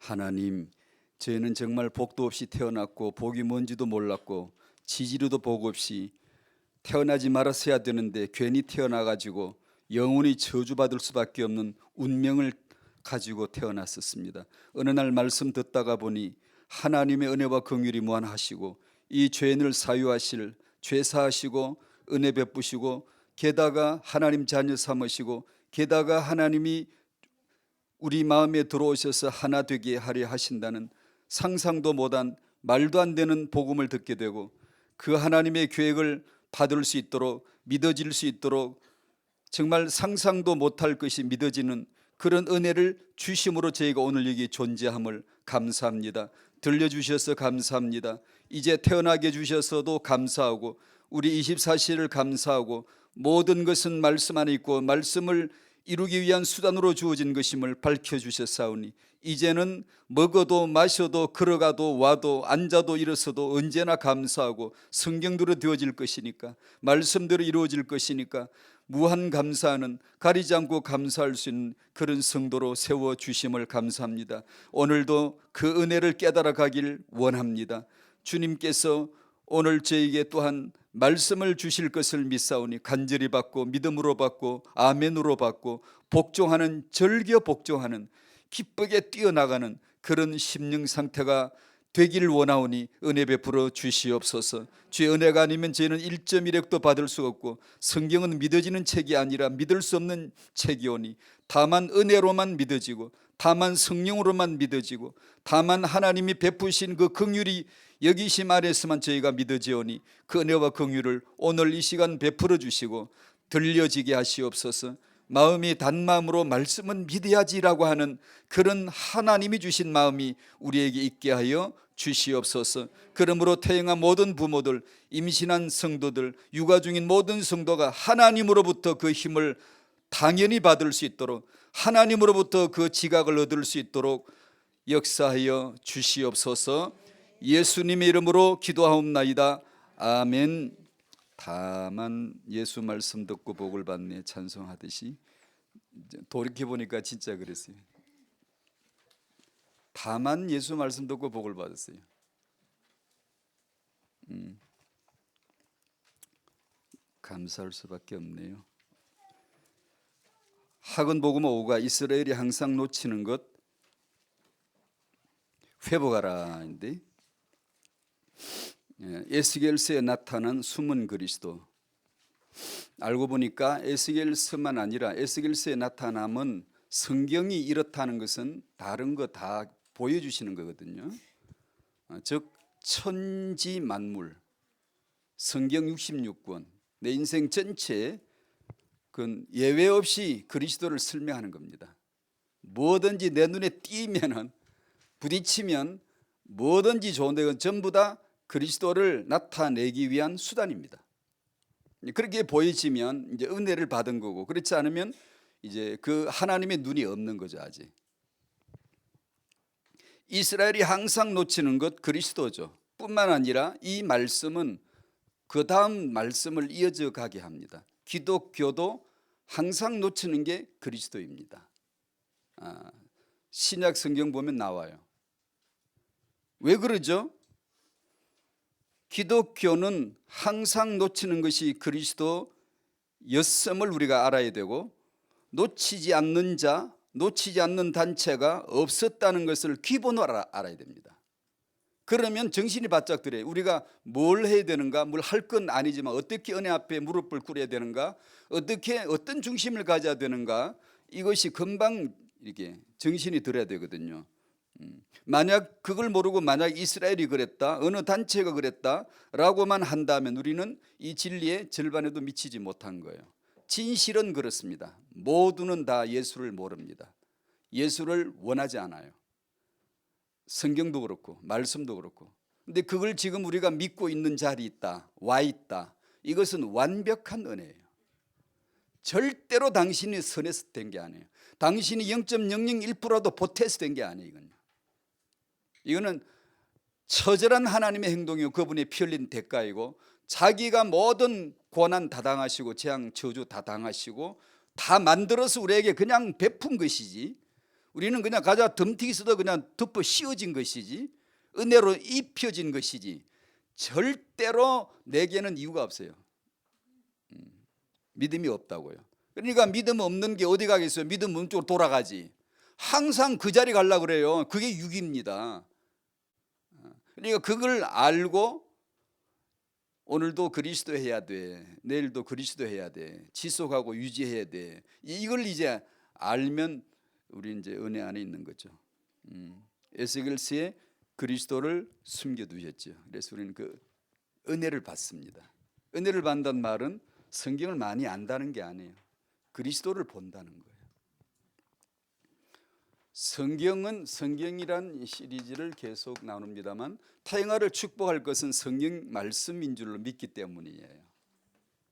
하나님, 저희는 정말 복도 없이 태어났고 복이 뭔지도 몰랐고 지지리도 복 없이 태어나지 말았어야 되는데 괜히 태어나가지고 영원히 저주받을 수밖에 없는 운명을 가지고 태어났었습니다. 어느 날 말씀 듣다가 보니 하나님의 은혜와 긍휼이 무한하시고 이 죄인을 사유하실 죄사하시고 은혜 베푸시고 게다가 하나님 자녀 삼으시고 게다가 하나님이 우리 마음에 들어오셔서 하나 되게 하려 하신다는 상상도 못한 말도 안 되는 복음을 듣게 되고 그 하나님의 계획을 받을 수 있도록 믿어질 수 있도록 정말 상상도 못할 것이 믿어지는 그런 은혜를 주심으로 저희가 오늘 여기 존재함을 감사합니다. 들려주셔서 감사합니다. 이제 태어나게 해주셔서도 감사하고 우리 24시를 감사하고 모든 것은 말씀 안에 있고 말씀을 이루기 위한 수단으로 주어진 것임을 밝혀주셨사오니 이제는 먹어도 마셔도 걸어가도 와도 앉아도 일어서도 언제나 감사하고 성경대로 되어질 것이니까 말씀대로 이루어질 것이니까 무한 감사하는 가리지 않고 감사할 수 있는 그런 성도로 세워주심을 감사합니다. 오늘도 그 은혜를 깨달아 가길 원합니다. 주님께서 오늘 저에게 또한 말씀을 주실 것을 믿사오니 간절히 받고 믿음으로 받고 아멘으로 받고 복종하는 절겨 복종하는 기쁘게 뛰어나가는 그런 심령 상태가 되길 원하오니 은혜 베풀어 주시옵소서. 주의 은혜가 아니면 저희는 1.1핵도 받을 수 없고 성경은 믿어지는 책이 아니라 믿을 수 없는 책이오니 다만 은혜로만 믿어지고 다만 성령으로만 믿어지고 다만 하나님이 베푸신 그 긍휼이 여기심 아래서만 저희가 믿어지오니 그 은혜와 긍휼을 오늘 이 시간 베풀어 주시고 들려지게 하시옵소서. 마음이 단마음으로 말씀은 믿어야지라고 하는 그런 하나님이 주신 마음이 우리에게 있게 하여 주시옵소서. 그러므로 태영한 모든 부모들, 임신한 성도들, 육아 중인 모든 성도가 하나님으로부터 그 힘을 당연히 받을 수 있도록 하나님으로부터 그 지각을 얻을 수 있도록 역사하여 주시옵소서. 예수님의 이름으로 기도하옵나이다. 아멘. 다만 예수 말씀 듣고 복을 받네 찬송하듯이 돌이켜보니까 진짜 그랬어요. 다만 예수 말씀 듣고 복을 받았어요. 감사할 수밖에 없네요. 학원복음 5가 이스라엘이 항상 놓치는 것 회복하라인데 에스겔서에 나타난 숨은 그리스도 알고 보니까 에스겔서만 아니라 에스겔서에 나타남은 성경이 이렇다는 것은 다른 거 다 보여주시는 거거든요. 즉 천지 만물 성경 66권 내 인생 전체에 그 예외 없이 그리스도를 설명하는 겁니다. 뭐든지 내 눈에 띄면은 부딪히면 뭐든지 좋은데 그건 전부 다 그리스도를 나타내기 위한 수단입니다. 그렇게 보여지면 이제 은혜를 받은 거고 그렇지 않으면 이제 그 하나님의 눈이 없는 거죠. 아직 이스라엘이 항상 놓치는 것 그리스도죠. 뿐만 아니라 이 말씀은 그 다음 말씀을 이어져 가게 합니다. 기독교도 항상 놓치는 게 그리스도입니다. 신약 성경 보면 나와요. 왜 그러죠? 기독교는 항상 놓치는 것이 그리스도였음을 우리가 알아야 되고 놓치지 않는 자, 놓치지 않는 단체가 없었다는 것을 기본으로 알아야 됩니다. 그러면 정신이 바짝 들어요. 우리가 뭘 해야 되는가, 뭘 할 건 아니지만 어떻게 은혜 앞에 무릎을 꿇어야 되는가, 어떻게 어떤 중심을 가져야 되는가 이것이 금방 이렇게 정신이 들어야 되거든요. 만약 그걸 모르고 만약 이스라엘이 그랬다 어느 단체가 그랬다라고만 한다면 우리는 이 진리의 절반에도 미치지 못한 거예요. 진실은 그렇습니다. 모두는 다 예수를 모릅니다. 예수를 원하지 않아요. 성경도 그렇고 말씀도 그렇고. 근데 그걸 지금 우리가 믿고 있는 자리에 있다 와 있다 이것은 완벽한 은혜예요. 절대로 당신이 선에서 된 게 아니에요. 당신이 0.001%라도 보태서 된 게 아니에요. 이거는 처절한 하나님의 행동이고 그분의 피 흘린 대가이고 자기가 모든 고난 다 당하시고 재앙 저주 다 당하시고 다 만들어서 우리에게 그냥 베푼 것이지 우리는 그냥 가자 덤티기 써도 그냥 덮어 씌워진 것이지 은혜로 입혀진 것이지 절대로 내게는 이유가 없어요. 믿음이 없다고요. 그러니까 믿음 없는 게 어디 가겠어요? 믿음 없는 쪽으로 돌아가지. 항상 그 자리 가려고 그래요. 그게 육입니다. 그러니까 그걸 알고 오늘도 그리스도 해야 돼. 내일도 그리스도 해야 돼. 지속하고 유지해야 돼. 이걸 이제 알면 우리 이제 은혜 안에 있는 거죠. 에스겔서에 그리스도를 숨겨두셨죠. 그래서 우리는 그 은혜를 받습니다. 은혜를 받는다는 말은 성경을 많이 안다는 게 아니에요. 그리스도를 본다는 거예요. 성경은 성경이란 시리즈를 계속 나눕니다만 타영아를 축복할 것은 성경 말씀인 줄로 믿기 때문이에요.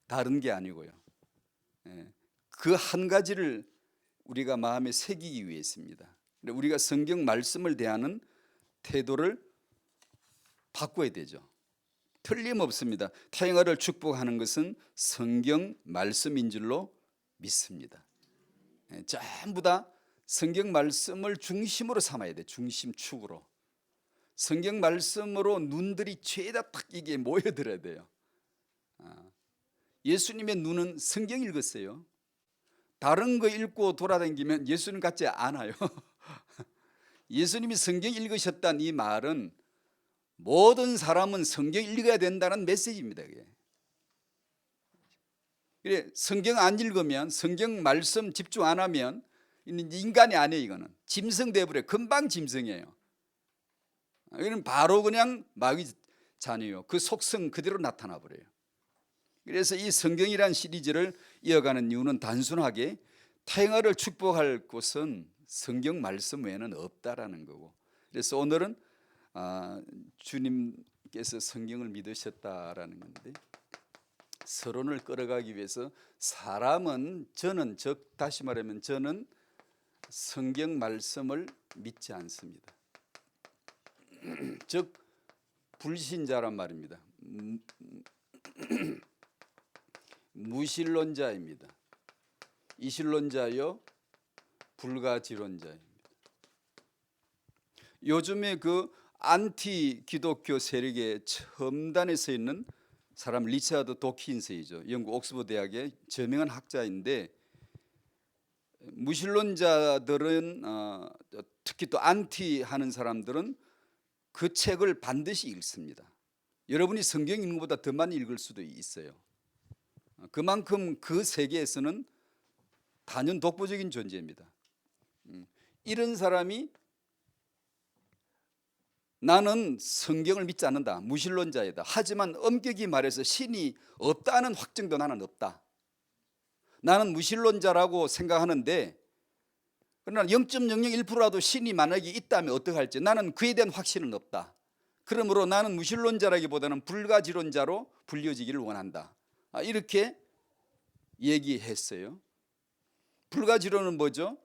다른 게 아니고요. 그 한 가지를 우리가 마음에 새기기 위해서입니다. 우리가 성경 말씀을 대하는 태도를 바꿔야 되죠. 틀림없습니다. 타영아를 축복하는 것은 성경 말씀인 줄로 믿습니다. 전부 다 성경 말씀을 중심으로 삼아야 돼. 중심축으로. 성경 말씀으로 눈들이 죄다 딱 이게 모여들어야 돼요. 예수님의 눈은 성경 읽었어요. 다른 거 읽고 돌아다니면 예수님 같지 않아요. 예수님이 성경 읽으셨다는 이 말은 모든 사람은 성경 읽어야 된다는 메시지입니다. 그래, 성경 안 읽으면 성경 말씀 집중 안 하면 인간이 아니에요. 이거는 짐승돼 버려. 금방 짐승이에요. 이건 바로 그냥 마귀 자녀요. 그 속성 그대로 나타나 버려요. 그래서 이 성경이란 시리즈를 이어가는 이유는 단순하게 타영아를 축복할 곳은 성경 말씀 외에는 없다라는 거고. 그래서 오늘은 주님께서 성경을 믿으셨다라는 건데 서론을 끌어가기 위해서 사람은 저는 즉 다시 말하면 저는 성경 말씀을 믿지 않습니다. 즉 불신자란 말입니다. 무신론자입니다. 이신론자요 불가지론자입니다. 요즘에 그 안티 기독교 세력의 첨단에 서 있는 사람 리차드 도킨스이죠. 영국 옥스퍼드 대학의 저명한 학자인데 무신론자들은 특히 또 안티 하는 사람들은 그 책을 반드시 읽습니다. 여러분이 성경 읽는 것보다 더 많이 읽을 수도 있어요. 그만큼 그 세계에서는 단연 독보적인 존재입니다. 이런 사람이 나는 성경을 믿지 않는다. 무신론자이다. 하지만 엄격히 말해서 신이 없다는 확증도 나는 없다. 나는 무신론자라고 생각하는데 그러나 0.001%라도 신이 만약에 있다면 어떡할지 나는 그에 대한 확신은 없다. 그러므로 나는 무신론자라기보다는 불가지론자로 불려지기를 원한다. 이렇게 얘기했어요. 불가지론은 뭐죠?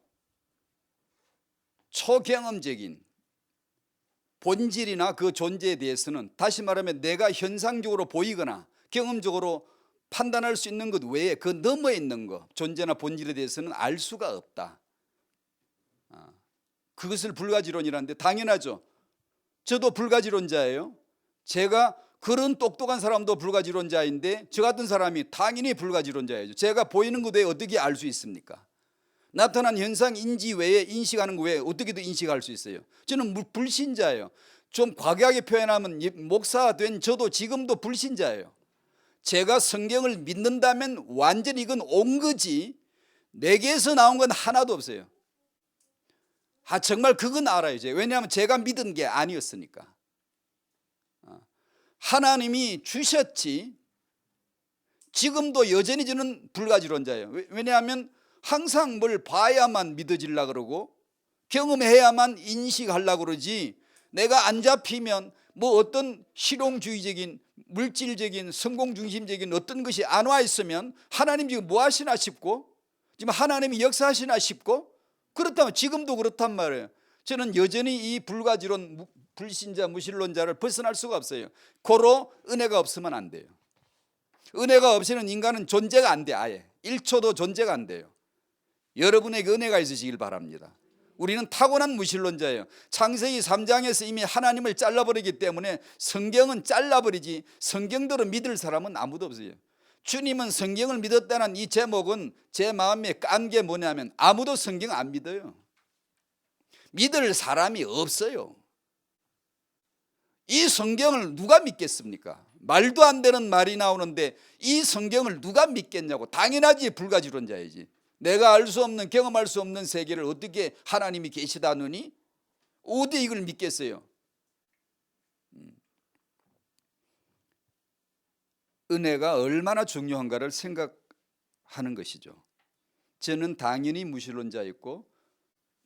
초경험적인 본질이나 그 존재에 대해서는 다시 말하면 내가 현상적으로 보이거나 경험적으로 판단할 수 있는 것 외에 그 너머에 있는 것 존재나 본질에 대해서는 알 수가 없다. 그것을 불가지론이라는데 당연하죠. 저도 불가지론자예요. 제가 그런 똑똑한 사람도 불가지론자인데 저 같은 사람이 당연히 불가지론자예요. 제가 보이는 것 외에 어떻게 알 수 있습니까? 나타난 현상 인지 외에 인식하는 것 외에 어떻게든 인식할 수 있어요. 저는 불신자예요. 좀 과격하게 표현하면 목사 된 저도 지금도 불신자예요. 제가 성경을 믿는다면 완전히 이건 온 거지 내게서 나온 건 하나도 없어요. 정말 그건 알아요. 왜냐하면 제가 믿은 게 아니었으니까. 하나님이 주셨지 지금도 여전히 저는 불가지론자예요. 왜냐하면 항상 뭘 봐야만 믿어지려고 그러고 경험해야만 인식하려고 그러지 내가 안 잡히면 뭐 어떤 실용주의적인 물질적인 성공중심적인 어떤 것이 안 와 있으면 하나님 지금 뭐 하시나 싶고 지금 하나님이 역사하시나 싶고 그렇다면 지금도 그렇단 말이에요. 저는 여전히 이 불가지론 불신자 무신론자를 벗어날 수가 없어요. 고로 은혜가 없으면 안 돼요. 은혜가 없이는 인간은 존재가 안 돼. 아예 1초도 존재가 안 돼요. 여러분에게 은혜가 있으시길 바랍니다. 우리는 타고난 무신론자예요. 창세기 3장에서 이미 하나님을 잘라버리기 때문에 성경은 잘라버리지 성경대로 믿을 사람은 아무도 없어요. 주님은 성경을 믿었다는 이 제목은 제 마음에 깐 게 뭐냐면 아무도 성경 안 믿어요. 믿을 사람이 없어요. 이 성경을 누가 믿겠습니까? 말도 안 되는 말이 나오는데 이 성경을 누가 믿겠냐고. 당연하지, 불가지론자이지. 내가 알 수 없는, 경험할 수 없는 세계를 어떻게 하나님이 계시다느니 어디 이걸 믿겠어요? 은혜가 얼마나 중요한가를 생각하는 것이죠. 저는 당연히 무신론자였고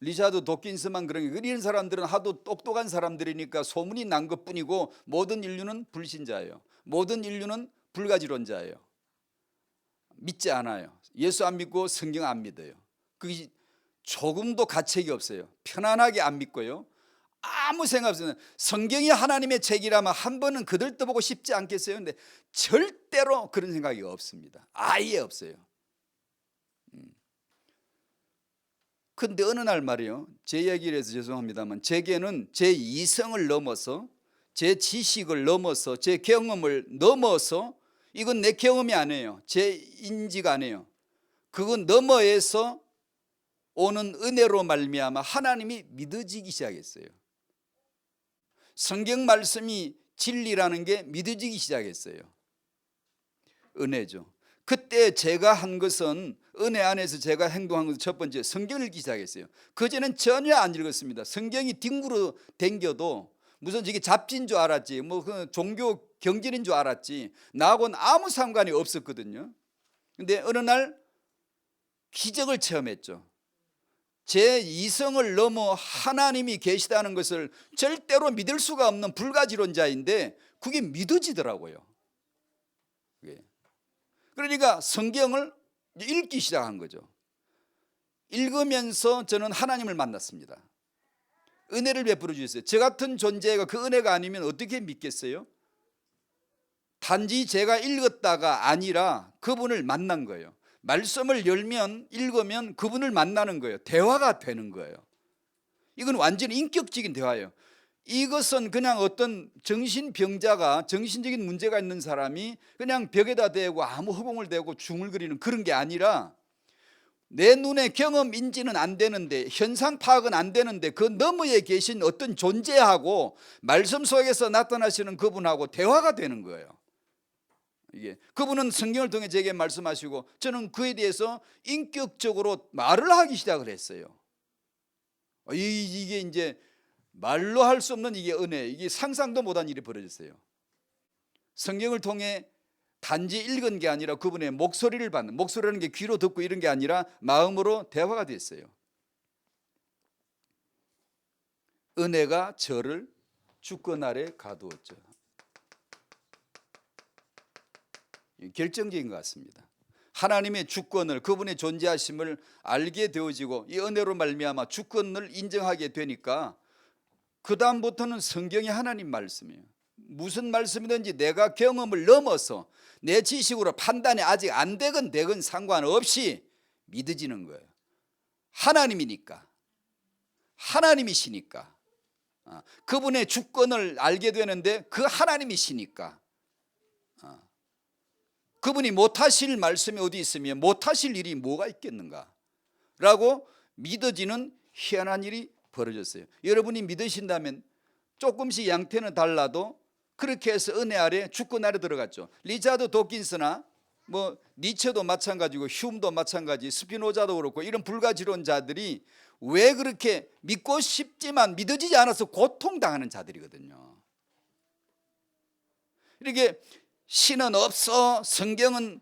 리차드 도킨스만 이런 사람들은 하도 똑똑한 사람들이니까 소문이 난 것뿐이고 모든 인류는 불신자예요. 모든 인류는 불가지론자예요. 믿지 않아요. 예수 안 믿고 성경 안 믿어요. 그게 조금도 가책이 없어요. 편안하게 안 믿고요. 아무 생각 없어요. 성경이 하나님의 책이라면 한 번은 그들떠보고 싶지 않겠어요? 근데 절대로 그런 생각이 없습니다. 아예 없어요. 근데 어느 날 말이요, 제 얘기를 해서 죄송합니다만 제게는 제 이성을 넘어서 제 지식을 넘어서 제 경험을 넘어서, 이건 내 경험이 아니에요. 제 인지가 아니에요. 그건 너머에서 오는 은혜로 말미암아 하나님이 믿어지기 시작했어요. 성경 말씀이 진리라는 게 믿어지기 시작했어요. 은혜죠. 그때 제가 한 것은, 은혜 안에서 제가 행동한 것은 첫 번째 성경을 읽기 시작했어요. 그전엔 전혀 안 읽었습니다. 성경이 뒹굴어 댕겨도 무슨 저게 잡지인 줄 알았지, 그 종교 경전인 줄 알았지, 나하고는 아무 상관이 없었거든요. 근데 어느 날 기적을 체험했죠. 제 이성을 넘어 하나님이 계시다는 것을 절대로 믿을 수가 없는 불가지론자인데 그게 믿어지더라고요. 그러니까 성경을 읽기 시작한 거죠. 읽으면서 저는 하나님을 만났습니다. 은혜를 베풀어 주셨어요. 저 같은 존재가 그 은혜가 아니면 어떻게 믿겠어요? 단지 제가 읽었다가 아니라 그분을 만난 거예요. 말씀을 열면, 읽으면 그분을 만나는 거예요. 대화가 되는 거예요. 이건 완전히 인격적인 대화예요. 이것은 그냥 어떤 정신병자가, 정신적인 문제가 있는 사람이 그냥 벽에다 대고 아무 허공을 대고 중얼거리는 그런 게 아니라, 내 눈에 경험 인지는 안 되는데, 현상 파악은 안 되는데 그 너머에 계신 어떤 존재하고 말씀 속에서 나타나시는 그분하고 대화가 되는 거예요. 이게 그분은 성경을 통해 제게 말씀하시고 저는 그에 대해서 인격적으로 말을 하기 시작을 했어요. 이게 이제 말로 할 수 없는 이게 은혜, 이게 상상도 못한 일이 벌어졌어요. 성경을 통해 단지 읽은 게 아니라 그분의 목소리를 받는, 목소리라는 게 귀로 듣고 이런 게 아니라 마음으로 대화가 됐어요. 은혜가 저를 주권 아래 가두었죠. 결정적인 것 같습니다. 하나님의 주권을, 그분의 존재하심을 알게 되어지고 이 은혜로 말미암아 주권을 인정하게 되니까 그 다음부터는 성경이 하나님 말씀이에요. 무슨 말씀이든지 내가 경험을 넘어서 내 지식으로 판단이 아직 안 되건 상관없이 믿어지는 거예요. 하나님이니까, 하나님이시니까, 그분의 주권을 알게 되는데 그 하나님이시니까, 그분이 못하실 말씀이 어디 있으며 못하실 일이 뭐가 있겠는가 라고 믿어지는 희한한 일이 벌어졌어요. 여러분이 믿으신다면 조금씩 양태는 달라도 그렇게 해서 은혜 아래, 주권 아래 들어갔죠. 리차드 도킨스나 니체도 마찬가지고 휴움도 마찬가지, 스피노자도 그렇고 이런 불가지론자들이 왜 그렇게 믿고 싶지만 믿어지지 않아서 고통당하는 자들이거든요. 이렇게 신은 없어, 성경은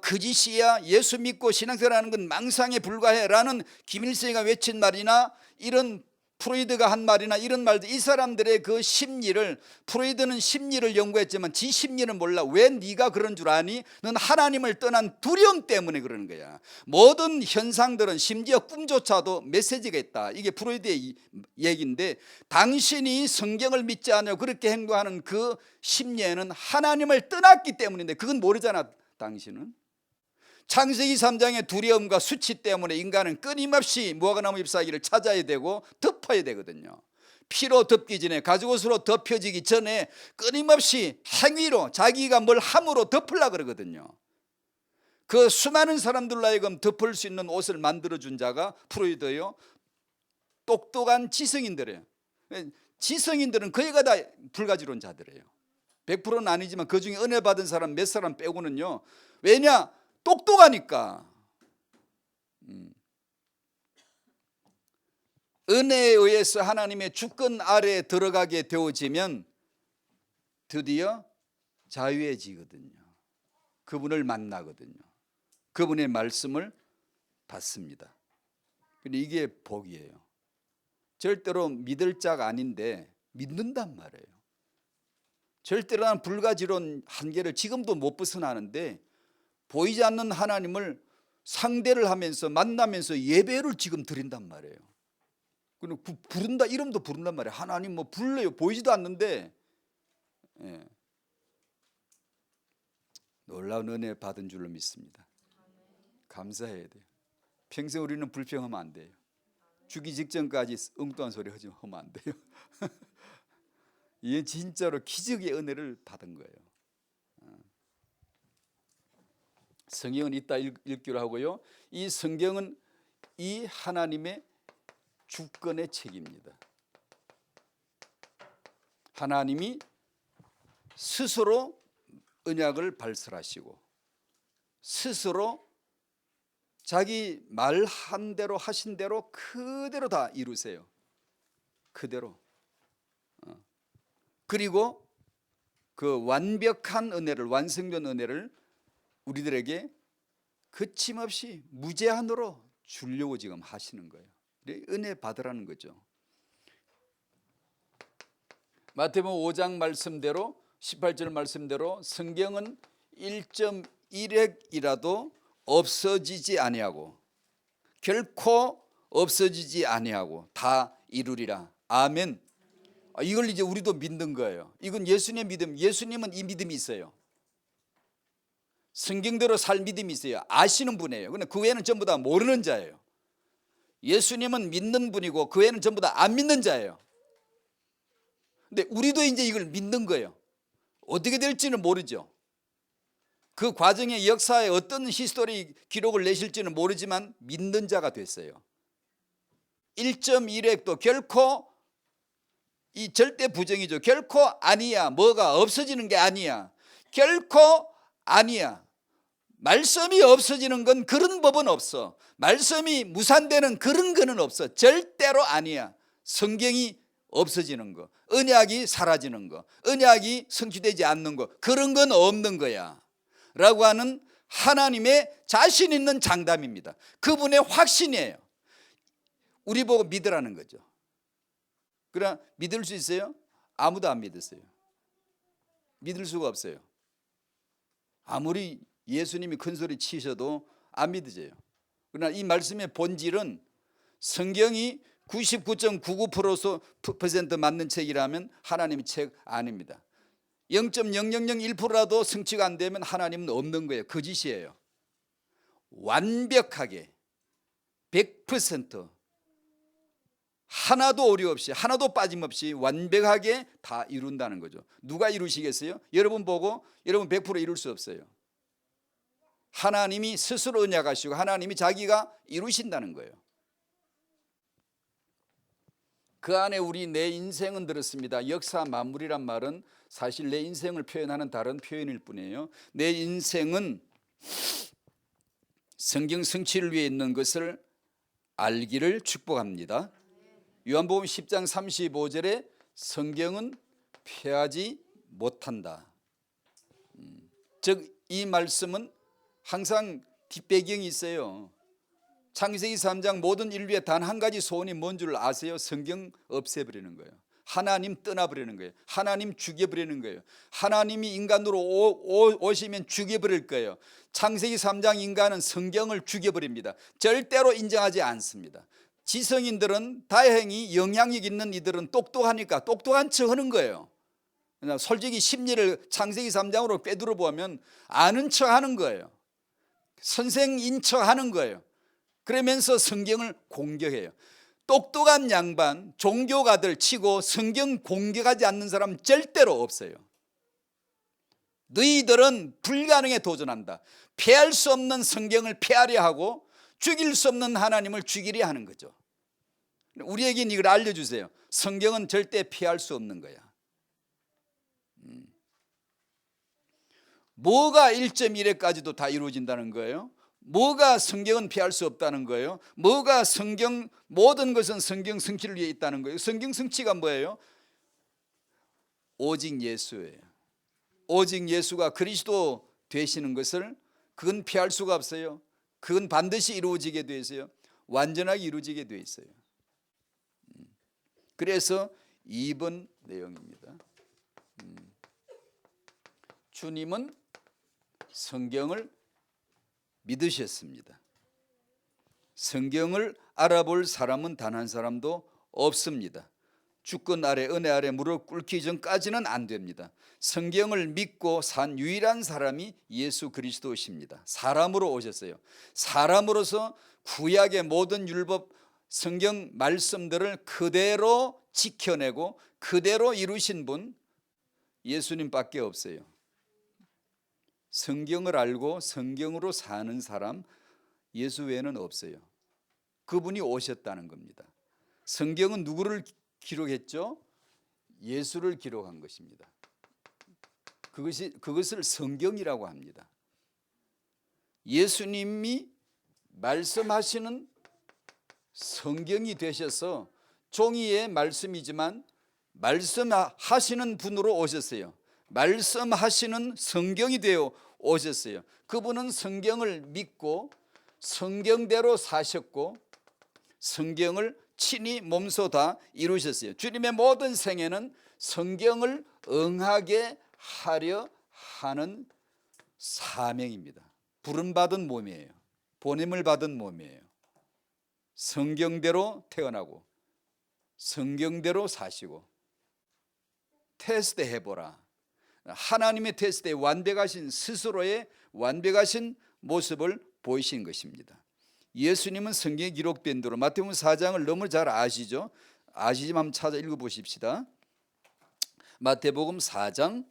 거짓이야, 예수 믿고 신앙생활하는 건 망상에 불과해라는 김일성이가 외친 말이나 이런 프로이드가 한 말이나 이런 말들, 이 사람들의 그 심리를, 프로이드는 심리를 연구했지만 지 심리는 몰라. 왜 네가 그런 줄 아니? 넌 하나님을 떠난 두려움 때문에 그러는 거야. 모든 현상들은, 심지어 꿈조차도 메시지가 있다. 이게 프로이드의 얘기인데, 당신이 성경을 믿지 않으려 그렇게 행동하는 그 심리에는 하나님을 떠났기 때문인데 그건 모르잖아. 당신은 창세기 3장의 두려움과 수치 때문에 인간은 끊임없이 무화과나무 잎사귀를 찾아야 되고 덮어야 되거든요. 피로 덮기 전에, 가죽옷으로 덮여지기 전에 끊임없이 행위로 자기가 뭘 함으로 덮으려고 그러거든요. 그 수많은 사람들로 하여금 덮을 수 있는 옷을 만들어준 자가 프로이드예요. 똑똑한 지성인들이에요. 지성인들은 거의가 다 불가지론 자들이에요. 100%는 아니지만 그중에 은혜 받은 사람 몇 사람 빼고는요. 왜냐? 똑똑하니까. 은혜에 의해서 하나님의 주권 아래에 들어가게 되어지면 드디어 자유해지거든요. 그분을 만나거든요. 그분의 말씀을 받습니다. 이게 복이에요. 절대로 믿을 자가 아닌데 믿는단 말이에요. 절대로 난 불가지론 한계를 지금도 못 벗어나는데 보이지 않는 하나님을 상대를 하면서 만나면서 예배를 지금 드린단 말이에요. 그리고 부른다, 이름도 부른단 말이에요. 하나님 뭐 불러요. 보이지도 않는데. 예. 놀라운 은혜 받은 줄로 믿습니다. 감사해야 돼요. 평생 우리는 불평하면 안 돼요. 죽기 직전까지 엉뚱한 소리 하면 안 돼요. 이게 진짜로 기적의 은혜를 받은 거예요. 성경은 이따 읽기로 하고요. 이 성경은 이 하나님의 주권의 책입니다. 하나님이 스스로 언약을 발설하시고 스스로 자기 말한 대로 하신 대로 그대로 다 이루세요. 그대로. 그리고 그 완벽한 은혜를, 완성된 은혜를 우리들에게 거침없이 무제한으로 주려고 지금 하시는 거예요. 은혜 받으라는 거죠. 마태복음 5장 말씀대로 18절 말씀대로 성경은 1.1획이라도 없어지지 아니하고 결코 없어지지 아니하고 다 이루리라. 아멘. 이걸 이제 우리도 믿는 거예요. 이건 예수님의 믿음. 예수님은 이 믿음이 있어요. 성경대로 살 믿음이 있어요. 아시는 분이에요. 근데 그 외에는 전부 다 모르는 자예요. 예수님은 믿는 분이고 그 외에는 전부 다 안 믿는 자예요. 근데 우리도 이제 이걸 믿는 거예요. 어떻게 될지는 모르죠. 그 과정의 역사에 어떤 히스토리 기록을 내실지는 모르지만 믿는 자가 됐어요. 1.1획도 결코 이 절대 부정이죠. 결코 아니야. 뭐가 없어지는 게 아니야. 결코 아니야. 말씀이 없어지는 건 그런 법은 없어. 말씀이 무산되는 그런 거는 없어. 절대로 아니야. 성경이 없어지는 거, 언약이 사라지는 거, 언약이 성취되지 않는 거, 그런 건 없는 거야 라고 하는 하나님의 자신 있는 장담입니다. 그분의 확신이에요. 우리 보고 믿으라는 거죠. 그러나 믿을 수 있어요? 아무도 안 믿었어요. 믿을 수가 없어요. 아무리 예수님이 큰소리 치셔도 안 믿어져요. 그러나 이 말씀의 본질은 성경이 99.99% 맞는 책이라면 하나님의 책 아닙니다. 0.0001%라도 성취가 안 되면 하나님은 없는 거예요. 거짓이에요. 완벽하게 100% 하나도 오류 없이 하나도 빠짐없이 완벽하게 다 이룬다는 거죠. 누가 이루시겠어요? 여러분 보고 여러분 100% 이룰 수 없어요. 하나님이 스스로 언약하시고 하나님이 자기가 이루신다는 거예요. 그 안에 우리 내 인생은 들었습니다. 역사 만물이란 말은 사실 내 인생을 표현하는 다른 표현일 뿐이에요. 내 인생은 성경 성취를 위해 있는 것을 알기를 축복합니다. 요한복음 10장 35절에 성경은 폐하지 못한다. 즉 이 말씀은 항상 뒷배경이 있어요. 창세기 3장 모든 인류의 단 한 가지 소원이 뭔 줄 아세요? 성경 없애버리는 거예요. 하나님 떠나버리는 거예요. 하나님 죽여버리는 거예요. 하나님이 인간으로 오시면 죽여버릴 거예요. 창세기 3장 인간은 성경을 죽여버립니다. 절대로 인정하지 않습니다. 지성인들은 다행히 영향력 있는 이들은 똑똑하니까 똑똑한 척 하는 거예요. 솔직히 심리를 창세기 3장으로 빼들어 보면 아는 척 하는 거예요. 선생인 척하는 거예요. 그러면서 성경을 공격해요. 똑똑한 양반, 종교가들 치고 성경 공격하지 않는 사람 절대로 없어요. 너희들은 불가능에 도전한다. 피할 수 없는 성경을 피하려 하고 죽일 수 없는 하나님을 죽이려 하는 거죠. 우리에겐 이걸 알려주세요. 성경은 절대 피할 수 없는 거야. 뭐가 1.1회까지도 다 이루어진다는 거예요? 뭐가 성경은 피할 수 없다는 거예요? 뭐가 모든 것은 성경 성취를 위해 있다는 거예요? 성경 성취가 뭐예요? 오직 예수예요. 오직 예수가 그리스도 되시는 것을 그건 피할 수가 없어요. 그건 반드시 이루어지게 돼 있어요. 완전하게 이루어지게 돼 있어요. 그래서 2번 내용입니다. 주님은 성경을 믿으셨습니다. 성경을 알아볼 사람은 단 한 사람도 없습니다. 주권 아래 은혜 아래 무릎 꿇기 전까지는 안 됩니다. 성경을 믿고 산 유일한 사람이 예수 그리스도이십니다. 사람으로 오셨어요. 사람으로서 구약의 모든 율법 성경 말씀들을 그대로 지켜내고 그대로 이루신 분 예수님밖에 없어요. 성경을 알고 성경으로 사는 사람 예수 외에는 없어요. 그분이 오셨다는 겁니다. 성경은 누구를 기록했죠? 예수를 기록한 것입니다. 그것을 성경이라고 합니다. 예수님이 말씀하시는 성경이 되셔서 종이의 말씀이지만 말씀하시는 분으로 오셨어요. 말씀하시는 성경이 되어 오셨어요. 그분은 성경을 믿고 성경대로 사셨고 성경을 친히 몸소 다 이루셨어요. 주님의 모든 생애는 성경을 응하게 하려 하는 사명입니다. 부름받은 몸이에요. 보냄을 받은 몸이에요. 성경대로 태어나고 성경대로 사시고 테스트 해보라. 하나님의 테스트에 완벽하신 스스로의 완벽하신 모습을 보이신 것입니다. 예수님은 성경에 기록된 대로 마태복음 4장을 너무 잘 아시죠? 아시지만 한번 찾아 읽어보십시다. 마태복음 4장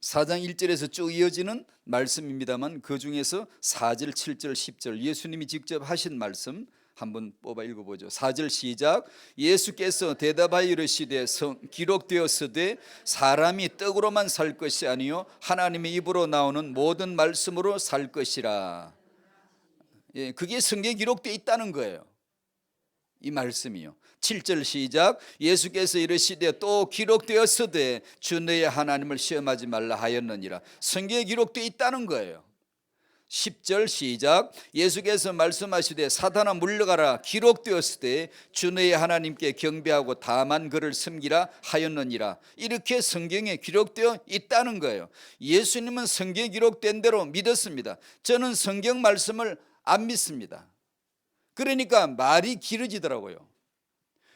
1절에서 쭉 이어지는 말씀입니다만 그 중에서 4절, 7절, 10절 예수님이 직접 하신 말씀 한번 뽑아 읽어보죠. 4절 시작. 예수께서 대답하여 이르시되 기록되었으되 사람이 떡으로만 살 것이 아니요 하나님의 입으로 나오는 모든 말씀으로 살 것이라. 예, 그게 성경에 기록되어 있다는 거예요. 이 말씀이요. 7절 시작. 예수께서 이르시되 또 기록되었으되 주 너의 하나님을 시험하지 말라 하였느니라. 성경에 기록되어 있다는 거예요. 10절 시작. 예수께서 말씀하시되 사탄아 물러가라 기록되었으되 주 너의 하나님께 경배하고 다만 그를 섬기라 하였느니라. 이렇게 성경에 기록되어 있다는 거예요. 예수님은 성경에 기록된 대로 믿었습니다. 저는 성경 말씀을 안 믿습니다. 그러니까 말이 길어지더라고요.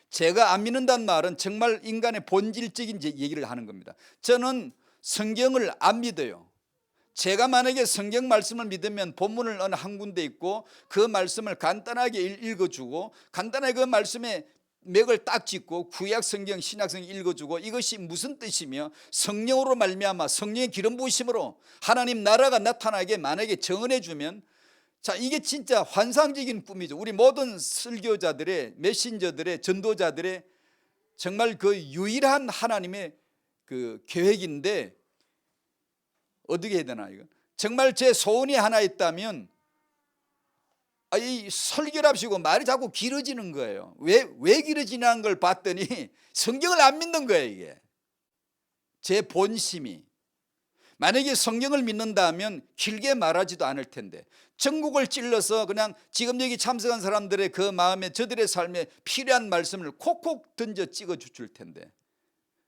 제가 안 믿는다는 말은 정말 인간의 본질적인 얘기를 하는 겁니다. 저는 성경을 안 믿어요. 제가 만약에 성경 말씀을 믿으면 본문을 어느 한 군데 있고 그 말씀을 간단하게 읽어주고 간단하게 그 말씀에 맥을 딱 짚고 구약 성경 신약 성경 읽어주고 이것이 무슨 뜻이며 성령으로 말미암아 성령의 기름 부으심으로 하나님 나라가 나타나게 만약에 정언해 주면 자, 이게 진짜 환상적인 꿈이죠. 우리 모든 설교자들의 메신저들의 전도자들의 정말 그 유일한 하나님의 그 계획인데 어떻게 해야 되나 이거? 정말 제 소원이 하나 있다면 이 설교랍시고 말이 자꾸 길어지는 거예요. 왜 길어지냐는 걸 봤더니 성경을 안 믿는 거예요. 이게 제 본심이. 만약에 성경을 믿는다면 길게 말하지도 않을 텐데 전국을 찔러서 그냥 지금 여기 참석한 사람들의 그 마음에 저들의 삶에 필요한 말씀을 콕콕 던져 찍어 줄 텐데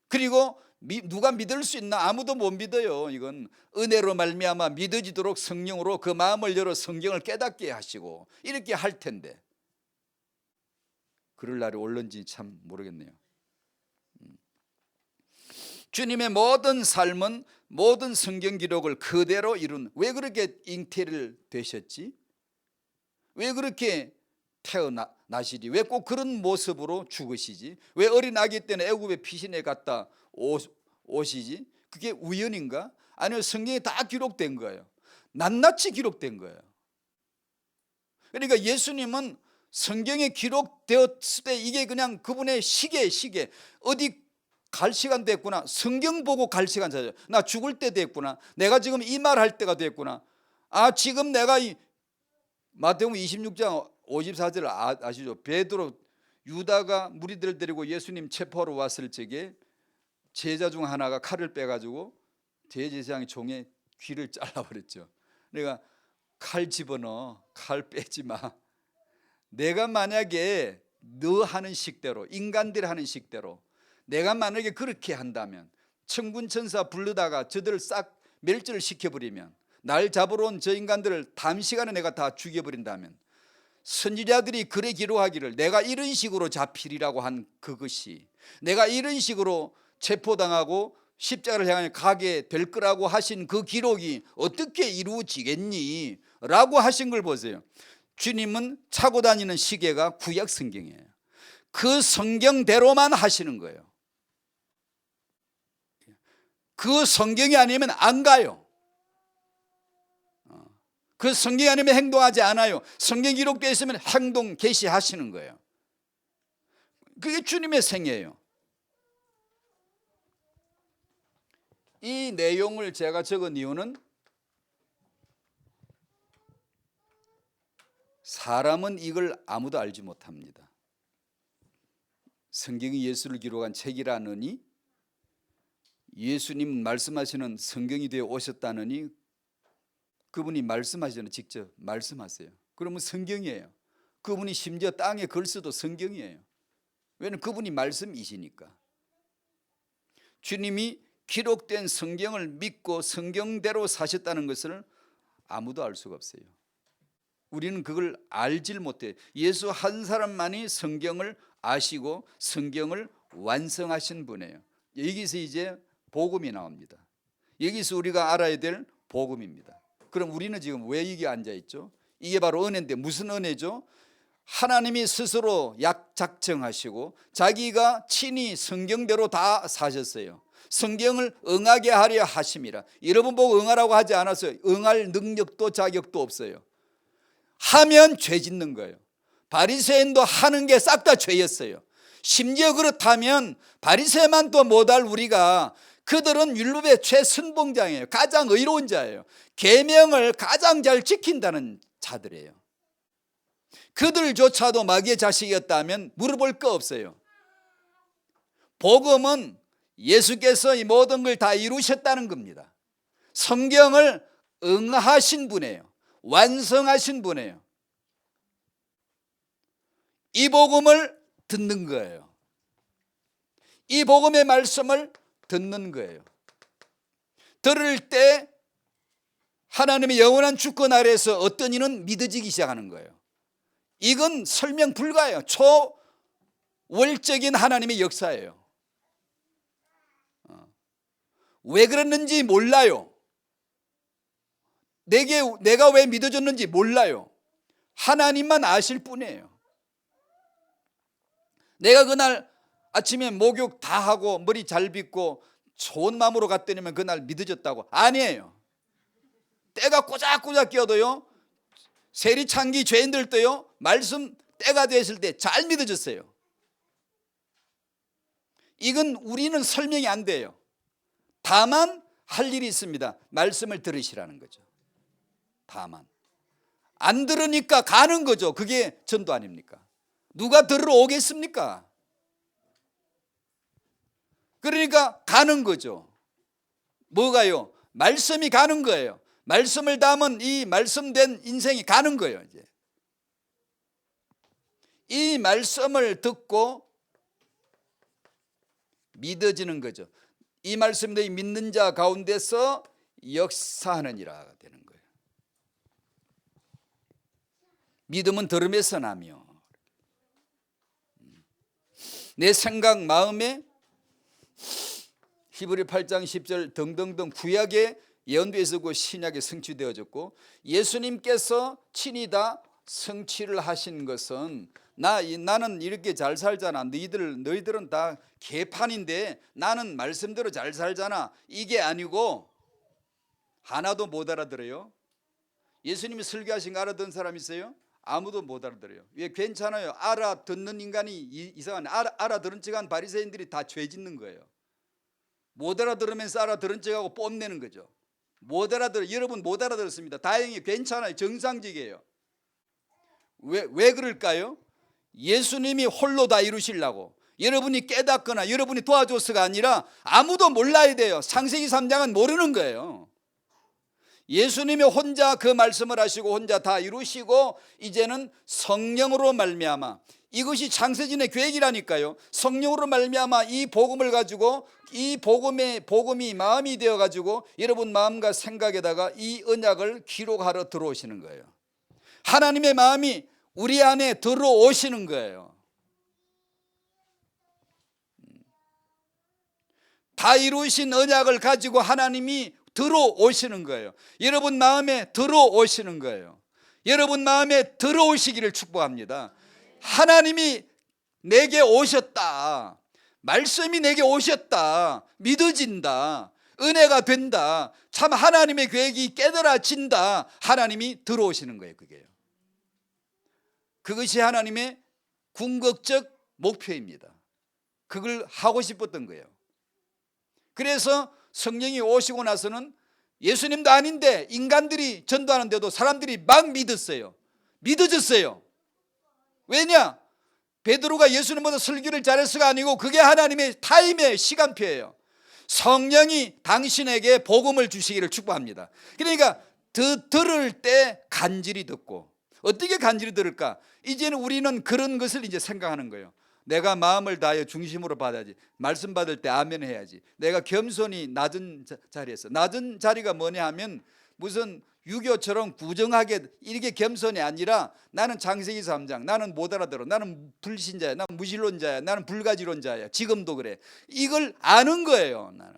그리고 누가 믿을 수 있나? 아무도 못 믿어요. 이건 은혜로 말미암아 믿어지도록 성령으로 그 마음을 열어 성경을 깨닫게 하시고 이렇게 할 텐데 그럴 날이 올는지 참 모르겠네요. 주님의 모든 삶은 모든 성경 기록을 그대로 이룬, 왜 그렇게 잉태를 되셨지? 왜 그렇게 태어나시지? 왜 꼭 그런 모습으로 죽으시지? 왜 어린 아기 때는 애굽의 피신에 갔다 오시지? 그게 우연인가? 아니면 성경에 다 기록된 거예요. 낱낱이 기록된 거예요. 그러니까 예수님은 성경에 기록되었을 때 이게 그냥 그분의 시계 어디 갈 시간 됐구나, 성경 보고 갈 시간 찾아요. 나 죽을 때 됐구나, 내가 지금 이 말 할 때가 됐구나, 지금 내가 이 마태복음 26장 54절 아시죠? 베드로 유다가 무리들을 데리고 예수님 체포하러 왔을 적에 제자 중 하나가 칼을 빼가지고 대제사장의 종의 귀를 잘라버렸죠. 그러니까 칼 집어넣어, 칼 빼지 마. 내가 만약에 너 하는 식대로, 인간들이 하는 식대로 내가 만약에 그렇게 한다면, 천군천사 부르다가 저들을 싹 멸절을 시켜버리면, 날 잡으러 온 저 인간들을 단시간에 내가 다 죽여버린다면, 선지자들이 그래 기록하기를 내가 이런 식으로 잡히리라고 한 그것이, 내가 이런 식으로 체포당하고 십자가를 향해 가게 될 거라고 하신 그 기록이 어떻게 이루어지겠니? 라고 하신 걸 보세요. 주님은 차고 다니는 시계가 구약 성경이에요. 그 성경대로만 하시는 거예요. 그 성경이 아니면 안 가요. 그 성경이 아니면 행동하지 않아요. 성경 기록되어 있으면 행동 개시하시는 거예요. 그게 주님의 생애예요. 이 내용을 제가 적은 이유는 사람은 이걸 아무도 알지 못합니다. 성경이 예수를 기록한 책이라느니, 예수님 말씀하시는 성경이 되어 오셨다느니, 그분이 말씀하시는 직접 말씀하세요. 그러면 성경이에요. 그분이 심지어 땅에 글 써도 성경이에요. 왜냐하면 그분이 말씀이시니까. 주님이 기록된 성경을 믿고 성경대로 사셨다는 것을 아무도 알 수가 없어요. 우리는 그걸 알질 못해요. 예수 한 사람만이 성경을 아시고 성경을 완성하신 분이에요. 여기서 이제 복음이 나옵니다. 여기서 우리가 알아야 될 복음입니다. 그럼 우리는 지금 왜 여기 앉아 있죠? 이게 바로 은혜인데, 무슨 은혜죠? 하나님이 스스로 약작정하시고 자기가 친히 성경대로 다 사셨어요. 성경을 응하게 하려 하심이라. 여러분 보고 응하라고 하지 않았어요. 응할 능력도 자격도 없어요. 하면 죄 짓는 거예요. 바리새인도 하는 게 싹 다 죄였어요. 심지어 그렇다면 바리새만 또 못할 우리가, 그들은 율법의 최선봉장이에요. 가장 의로운 자예요. 계명을 가장 잘 지킨다는 자들이에요. 그들조차도 마귀의 자식이었다면 물어볼 거 없어요. 복음은 예수께서 이 모든 걸 다 이루셨다는 겁니다. 성경을 응하신 분이에요. 완성하신 분이에요. 이 복음을 듣는 거예요. 이 복음의 말씀을 듣는 거예요. 들을 때 하나님의 영원한 주권 아래에서 어떤 이는 믿어지기 시작하는 거예요. 이건 설명 불가해요. 초월적인 하나님의 역사예요. 왜 그랬는지 몰라요. 내가 왜 믿어졌는지 몰라요. 하나님만 아실 뿐이에요. 내가 그날 아침에 목욕 다 하고 머리 잘 빗고 좋은 마음으로 갔더니만 그날 믿어졌다고? 아니에요. 때가 꼬작꼬작 끼어도요, 세리창기 죄인들도요, 말씀 때가 됐을 때 잘 믿어졌어요. 이건 우리는 설명이 안 돼요. 다만 할 일이 있습니다. 말씀을 들으시라는 거죠. 다만 안 들으니까 가는 거죠. 그게 전도 아닙니까? 누가 들으러 오겠습니까? 그러니까 가는 거죠. 뭐가요? 말씀이 가는 거예요. 말씀을 담은 이 말씀된 인생이 가는 거예요. 이제 이 말씀을 듣고 믿어지는 거죠. 이 말씀을 믿는 자 가운데서 역사하느니라 되는 거예요. 믿음은 들음에서 나며, 내 생각 마음에 히브리 8장 10절 등등등 구약의 예언도 있었고 신약에 성취되어졌고 예수님께서 친히 다 성취를 하신 것은 나는 이렇게 잘 살잖아. 너희들은 다 개판인데 나는 말씀대로 잘 살잖아. 이게 아니고 하나도 못 알아들어요. 예수님이 설교하신 거 알아듣는 사람 있어요? 아무도 못 알아들어요. 왜? 괜찮아요. 알아듣는 인간이 이상한 알아들은 척한 바리새인들이 다 죄 짓는 거예요. 못 알아들으면서 알아들은 척하고 뽐내는 거죠. 여러분 못 알아들었습니다. 다행히 괜찮아요. 정상적이에요. 왜 그럴까요? 예수님이 홀로 다 이루시려고 여러분이 깨닫거나 여러분이 도와줘서가 아니라 아무도 몰라야 돼요. 창세기 3장은 모르는 거예요. 예수님이 혼자 그 말씀을 하시고 혼자 다 이루시고 이제는 성령으로 말미암아 이것이 창세전의 계획이라니까요. 성령으로 말미암아 이 복음을 가지고 이 복음이 마음이 되어 가지고 여러분 마음과 생각에다가 이 언약을 기록하러 들어오시는 거예요. 하나님의 마음이 우리 안에 들어오시는 거예요. 다 이루신 언약을 가지고 하나님이 들어오시는 거예요. 여러분 마음에 들어오시는 거예요. 여러분 마음에 들어오시기를 축복합니다. 하나님이 내게 오셨다. 말씀이 내게 오셨다. 믿어진다. 은혜가 된다. 참 하나님의 계획이 깨달아진다. 하나님이 들어오시는 거예요. 그것이 하나님의 궁극적 목표입니다. 그걸 하고 싶었던 거예요. 그래서 성령이 오시고 나서는 예수님도 아닌데 인간들이 전도하는데도 사람들이 막 믿어졌어요. 왜냐? 베드로가 예수님보다 설교를 잘했어가 아니고 그게 하나님의 타임의 시간표예요. 성령이 당신에게 복음을 주시기를 축복합니다. 그러니까 들을 때 간절히 듣고 어떻게 간절히 들을까? 이제는 우리는 그런 것을 이제 생각하는 거예요. 내가 마음을 다하여 중심으로 받아야지. 말씀 받을 때 아멘 해야지. 내가 겸손히 낮은 자리에서 낮은 자리가 뭐냐 하면 무슨 유교처럼 구정하게 이렇게 겸손이 아니라 나는 창세기 3장 나는 못 알아들어. 나는 불신자야. 나는 무신론자야. 나는 불가지론자야. 지금도 그래. 이걸 아는 거예요. 나는.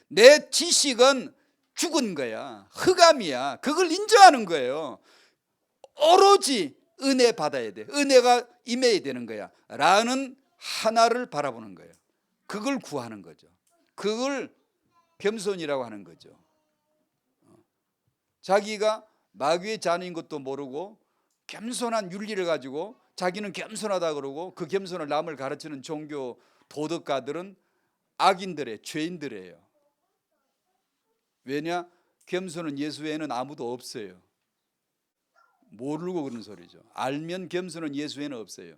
내 지식은 죽은 거야. 흑암이야. 그걸 인정하는 거예요. 오로지 은혜 받아야 돼. 은혜가 임해야 되는 거야. 라는 하나를 바라보는 거예요. 그걸 구하는 거죠. 그걸 겸손이라고 하는 거죠. 자기가 마귀의 자녀인 것도 모르고 겸손한 윤리를 가지고 자기는 겸손하다 그러고 그 겸손을 남을 가르치는 종교 도덕가들은 악인들의 죄인들이에요. 왜냐? 겸손은 예수 외에는 아무도 없어요. 모르고 그런 소리죠. 알면 겸손은 예수 외에는 없어요.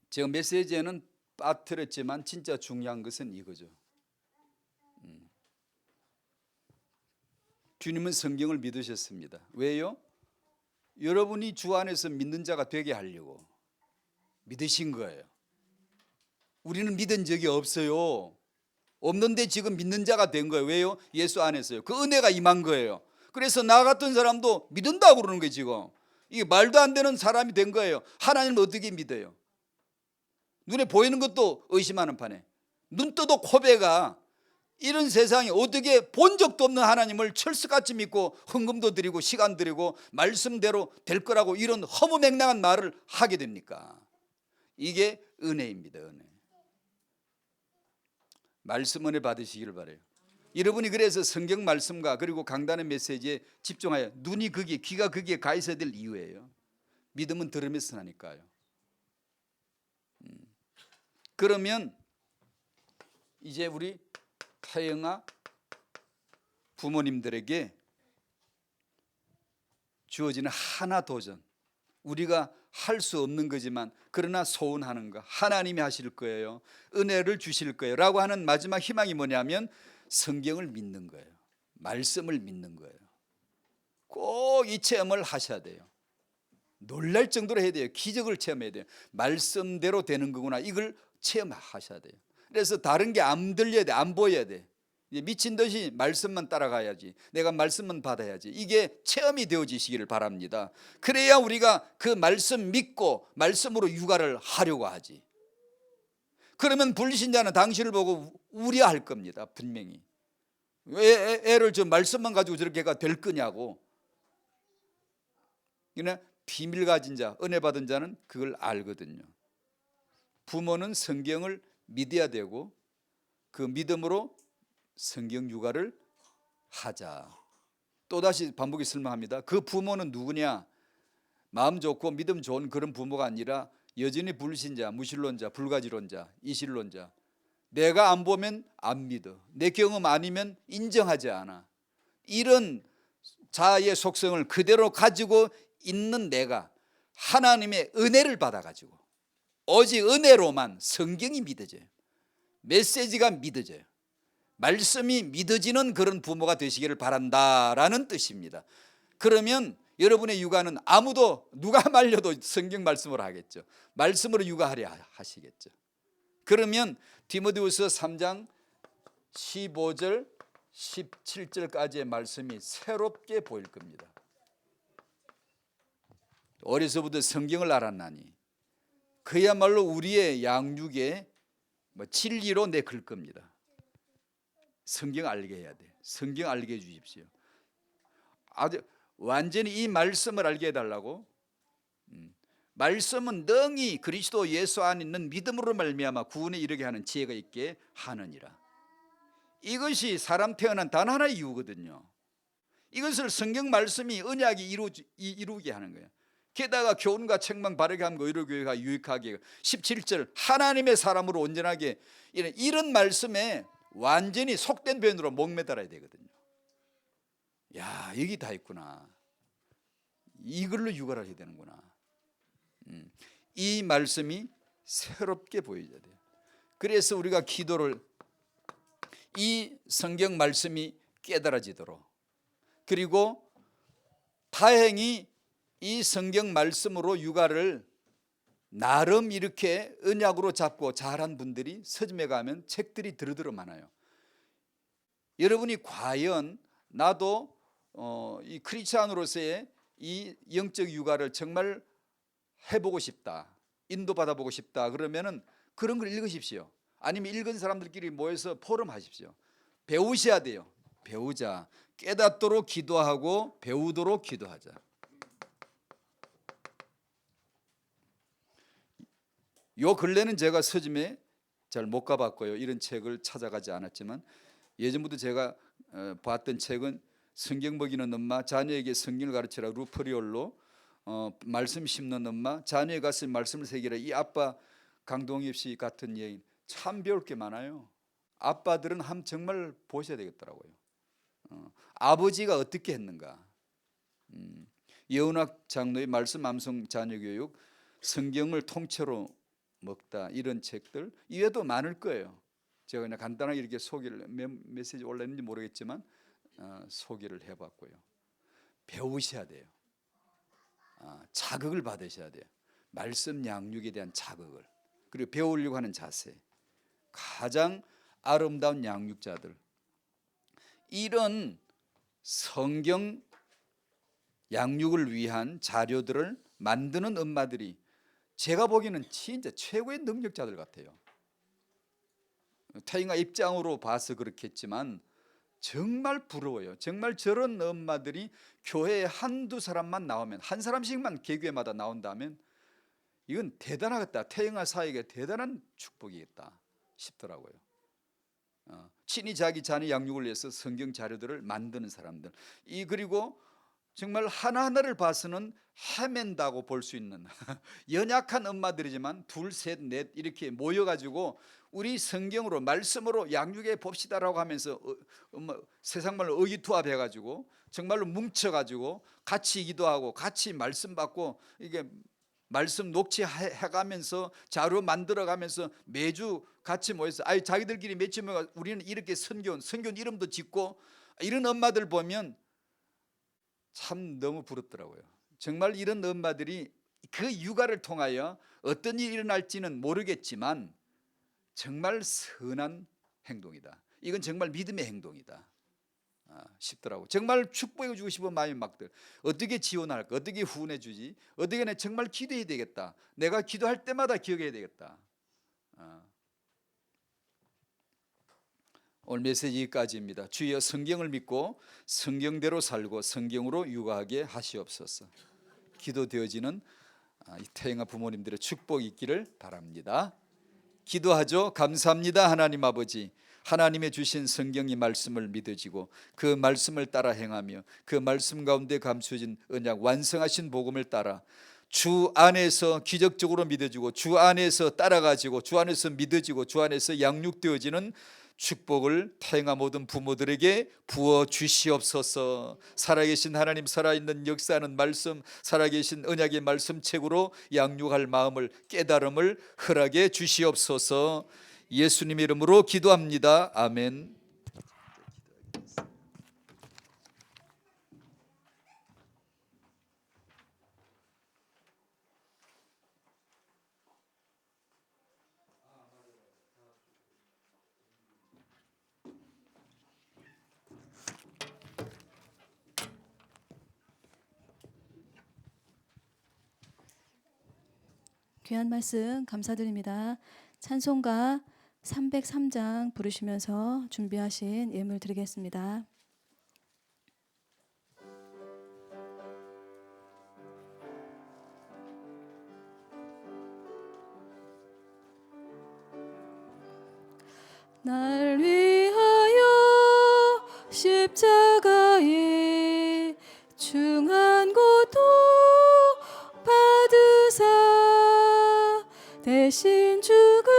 제가 메시지에는 빠뜨렸지만 진짜 중요한 것은 이거죠. 주님은 성경을 믿으셨습니다. 왜요? 여러분이 주 안에서 믿는 자가 되게 하려고 믿으신 거예요. 우리는 믿은 적이 없어요. 없는데 지금 믿는 자가 된 거예요. 왜요? 예수 안에서요. 그 은혜가 임한 거예요. 그래서 나 같은 사람도 믿는다고 그러는 거예요. 지금 이게 말도 안 되는 사람이 된 거예요. 하나님을 어떻게 믿어요? 눈에 보이는 것도 의심하는 판에 눈 떠도 코베가 이런 세상에 어떻게 본 적도 없는 하나님을 철석같이 믿고 헌금도 드리고 시간 드리고 말씀대로 될 거라고 이런 허무맹랑한 말을 하게 됩니까? 이게 은혜입니다. 은혜. 말씀 은혜 받으시기를 바라요. 여러분이 그래서 성경 말씀과 그리고 강단의 메시지에 집중하여 눈이 거기에 귀가 거기에 가 있어야 될 이유예요. 믿음은 들으면서 하니까요. 그러면 이제 우리 태영아 부모님들에게 주어지는 하나 도전, 우리가 할 수 없는 거지만 그러나 소원하는 거 하나님이 하실 거예요. 은혜를 주실 거예요 라고 하는 마지막 희망이 뭐냐면 성경을 믿는 거예요. 말씀을 믿는 거예요. 꼭 이 체험을 하셔야 돼요. 놀랄 정도로 해야 돼요. 기적을 체험해야 돼요. 말씀대로 되는 거구나 이걸 체험하셔야 돼요. 그래서 다른 게 안 들려야 돼. 안 보여야 돼. 이제 미친 듯이 말씀만 따라가야지, 내가 말씀만 받아야지, 이게 체험이 되어지시기를 바랍니다. 그래야 우리가 그 말씀 믿고 말씀으로 육아를 하려고 하지. 그러면 불신자는 당신을 보고 우려할 겁니다. 분명히. 왜 애를 저 말씀만 가지고 저렇게가 될 거냐고. 그러나 비밀 가진 자, 은혜 받은 자는 그걸 알거든요. 부모는 성경을 믿어야 되고 그 믿음으로 성경 육아를 하자. 또다시 반복이 설명합니다. 그 부모는 누구냐? 마음 좋고 믿음 좋은 그런 부모가 아니라 여전히 불신자, 무신론자, 불가지론자, 이신론자. 내가 안 보면 안 믿어, 내 경험 아니면 인정하지 않아, 이런 자아의 속성을 그대로 가지고 있는 내가 하나님의 은혜를 받아가지고 오직 은혜로만 성경이 믿어져요. 메시지가 믿어져요. 말씀이 믿어지는 그런 부모가 되시기를 바란다라는 뜻입니다. 그러면 여러분의 육아는 아무도 누가 말려도 성경 말씀으로 하겠죠. 말씀으로 육아하려 하시겠죠. 그러면 디모데후서 3장 15절 17절까지의 말씀이 새롭게 보일 겁니다. 어려서부터 성경을 알았나니 그야말로 우리의 양육의 진리로 내걸 겁니다. 성경 알게 해야 돼. 성경 알게 해 주십시오. 아주 완전히 이 말씀을 알게 해달라고. 말씀은 능히 그리스도 예수 안에 있는 믿음으로 말미암아 구원에 이르게 하는 지혜가 있게 하느니라. 이것이 사람 태어난 단 하나의 이유거든요. 이것을 성경 말씀이 언약이 이루게 하는 거예요. 게다가 교훈과 책망 바르게 하는 거 의료교회가 유익하게 17절 하나님의 사람으로 온전하게 이런 말씀에 완전히 속된 변으로 목매달아야 되거든요. 야, 여기 다 있구나. 이걸로 육아를 해야 되는구나. 이 말씀이 새롭게 보여야 돼요. 그래서 우리가 기도를 이 성경 말씀이 깨달아지도록, 그리고 다행히 이 성경 말씀으로 육아를 나름 이렇게 언약으로 잡고 잘한 분들이 서점에 가면 책들이 드러드러 많아요. 여러분이 과연 나도 이 크리스찬으로서의 이 영적 육아를 정말 해보고 싶다, 인도받아보고 싶다, 그러면은 그런 걸 읽으십시오. 아니면 읽은 사람들끼리 모여서 포럼 하십시오. 배우셔야 돼요. 배우자. 깨닫도록 기도하고 배우도록 기도하자. 요 근래는 제가 서점에 잘 못 가봤고요, 이런 책을 찾아가지 않았지만 예전부터 제가 봤던 책은 성경 먹이는 엄마, 자녀에게 성경을 가르치라, 루프리올로 말씀 심는 엄마, 자녀의 가슴에 말씀을 새기라, 이 아빠 강동엽 씨 같은 여인, 참 배울 게 많아요. 아빠들은 정말 보셔야 되겠더라고요. 아버지가 어떻게 했는가. 여운학 장로의 말씀 암송 자녀교육, 성경을 통째로 먹다, 이런 책들 이외에도 많을 거예요. 제가 그냥 간단하게 이렇게 소개를, 메시지 올렸는지 모르겠지만 소개를 해봤고요. 배우셔야 돼요. 자극을 받으셔야 돼요. 말씀 양육에 대한 자극을. 그리고 배우려고 하는 자세. 가장 아름다운 양육자들, 이런 성경 양육을 위한 자료들을 만드는 엄마들이 제가 보기에는 진짜 최고의 능력자들 같아요. 태영아 입장으로 봐서 그렇겠지만 정말 부러워요. 정말 저런 엄마들이 교회에 한두 사람만 나오면, 한 사람씩만 개교회마다 나온다면 이건 대단하겠다, 태영아 사에게 대단한 축복이겠다 싶더라고요. 친히 자기 자녀 양육을 위해서 성경 자료들을 만드는 사람들, 그리고 정말 하나하나를 봐서는 헤맨다고 볼 수 있는 연약한 엄마들이지만 둘, 셋, 넷 이렇게 모여가지고 우리 성경으로 말씀으로 양육해 봅시다라고 하면서 세상 말로 의기투합해가지고 정말로 뭉쳐가지고 같이 기도하고 같이 말씀 받고 이게 말씀 녹취해가면서 자료 만들어가면서 매주 같이 모여서 자기들끼리 며칠 모여 우리는 이렇게 선교원 이름도 짓고, 이런 엄마들 보면 참 너무 부럽더라고요. 정말 이런 엄마들이 그 육아를 통하여 어떤 일이 일어날지는 모르겠지만 정말 선한 행동이다. 이건 정말 믿음의 행동이다. 싶더라고. 정말 축복해 주고 싶은 마음이 막 들. 어떻게 지원할까? 어떻게 후원해 주지? 어떻게 내 정말 기도해야 되겠다. 내가 기도할 때마다 기억해야 되겠다. 오늘 메시지까지입니다. 주여 성경을 믿고 성경대로 살고 성경으로 육아하게 하시옵소서. 기도되어지는 이 태영아 부모님들의 축복이 있기를 바랍니다. 기도하죠. 감사합니다 하나님 아버지. 하나님의 주신 성경의 말씀을 믿어지고 그 말씀을 따라 행하며 그 말씀 가운데 감추어진 언약 완성하신 복음을 따라 주 안에서 기적적으로 믿어지고 주 안에서 따라가지고 주 안에서 믿어지고 주 안에서 양육되어지는 축복을 태영아 모든 부모들에게 부어 주시옵소서. 살아계신 하나님, 살아있는 역사하는 말씀, 살아계신 언약의 말씀책으로 양육할 마음을, 깨달음을 허락해 주시옵소서. 예수님 이름으로 기도합니다. 아멘. 귀한 말씀 감사드립니다. 찬송가 303장 부르시면서 준비하신 예물 드리겠습니다. 날 위하여 십자가에 중한 고통 받으사 대신 죽으